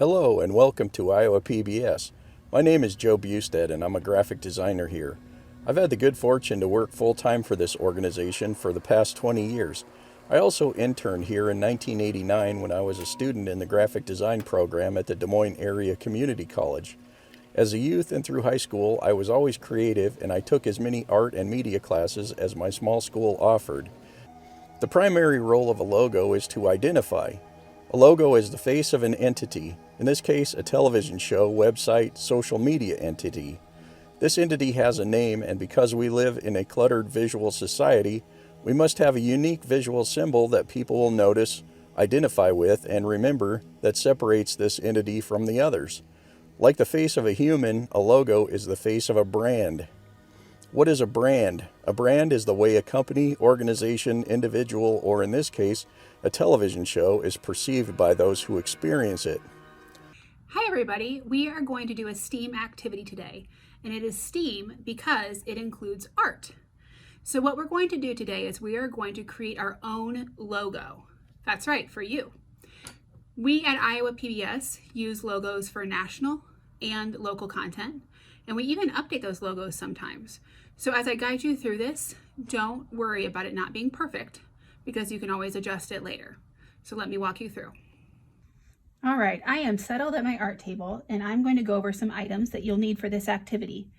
Hello and welcome to Iowa PBS. My name is Joe Bustad and I'm a graphic designer here. I've had the good fortune to work full-time for this organization for the past 20 years. I also interned here in 1989 when I was a student in the graphic design program at the Des Moines Area Community College. As a youth and through high school, I was always creative and I took as many art and media classes as my small school offered. The primary role of a logo is to identify. A logo is the face of an entity, in this case a television show, website, social media entity. This entity has a name, and because we live in a cluttered visual society, we must have a unique visual symbol that people will notice, identify with, and remember that separates this entity from the others. Like the face of a human, a logo is the face of a brand. What is a brand? A brand is the way a company, organization, individual, or in this case, a television show is perceived by those who experience it. Hi everybody, we are going to do a STEAM activity today, and it is STEAM because it includes art. So what we're going to do today is we are going to create our own logo. That's right, for you. We at Iowa PBS use logos for national and local content, and we even update those logos sometimes. So as I guide you through this, don't worry about it not being perfect because you can always adjust it later. So let me walk you through. All right, I am settled at my art table and I'm going to go over some items that you'll need for this activity.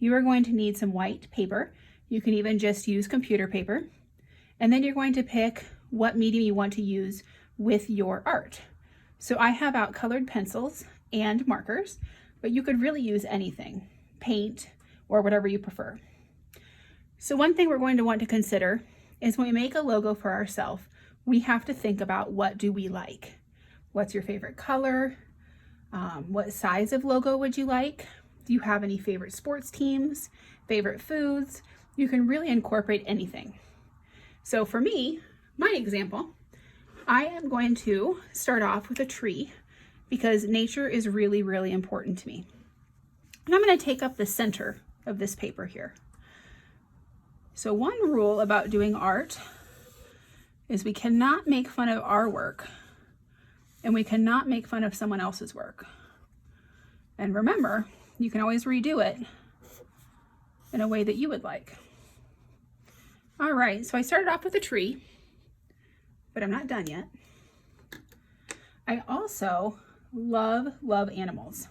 You are going to need some white paper. You can even just use computer paper. And then you're going to pick what medium you want to use with your art. So I have out colored pencils and markers, but you could really use anything, paint or whatever you prefer. So one thing we're going to want to consider is when we make a logo for ourselves, we have to think about what do we like. What's your favorite color? What size of logo would you like? Do you have any favorite sports teams, favorite foods? You can really incorporate anything. So for me, my example, I am going to start off with a tree because nature is really, really important to me. And I'm going to take up the center of this paper here. So one rule about doing art is we cannot make fun of our work and we cannot make fun of someone else's work. And remember, you can always redo it in a way that you would like. All right, so I started off with a tree, but I'm not done yet. I also love animals.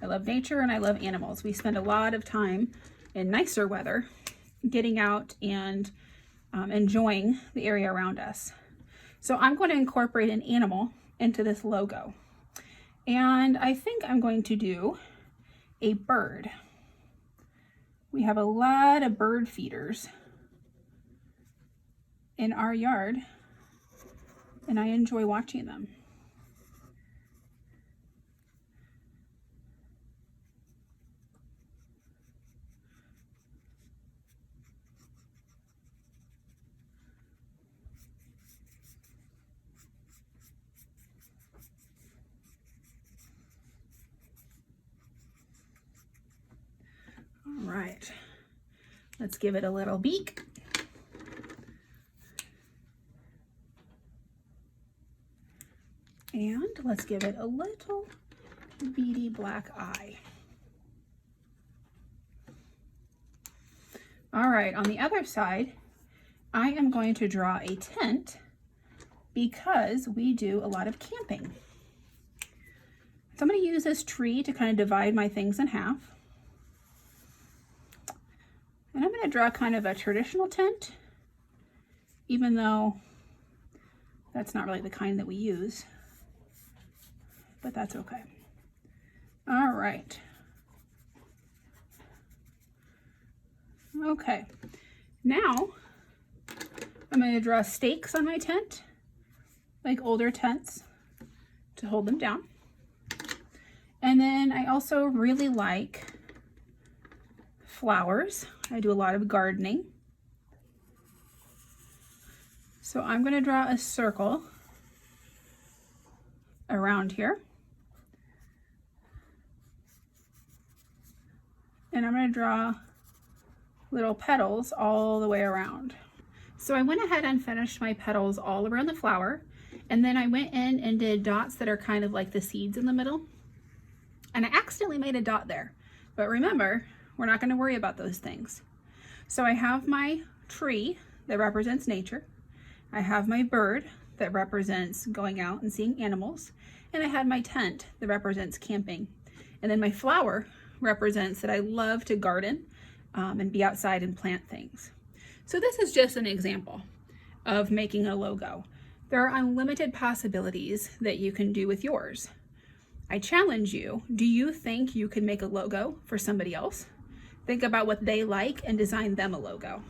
I love nature and I love animals. We spend a lot of time in nicer weather getting out and enjoying the area around us. So I'm going to incorporate an animal into this logo. And I think I'm going to do a bird. We have a lot of bird feeders in our yard, and I enjoy watching them. All right, let's give it a little beak. And let's give it a little beady black eye. All right, on the other side, I am going to draw a tent because we do a lot of camping. So I'm going to use this tree to kind of divide my things in half. And I'm going to draw kind of a traditional tent, even though that's not really the kind that we use, but that's okay. All right. Okay, now I'm going to draw stakes on my tent, like older tents, to hold them down. And then I also really like flowers. I do a lot of gardening. So I'm going to draw a circle around here. And I'm going to draw little petals all the way around. So I went ahead and finished my petals all around the flower, And then I went in and did dots that are kind of like the seeds in the middle. And I accidentally made a dot there. But remember, we're not going to worry about those things. So I have my tree that represents nature. I have my bird that represents going out and seeing animals. And I had my tent that represents camping. And then my flower represents that I love to garden and be outside and plant things. So this is just an example of making a logo. There are unlimited possibilities that you can do with yours. I challenge you, do you think you could make a logo for somebody else? Think about what they like and design them a logo.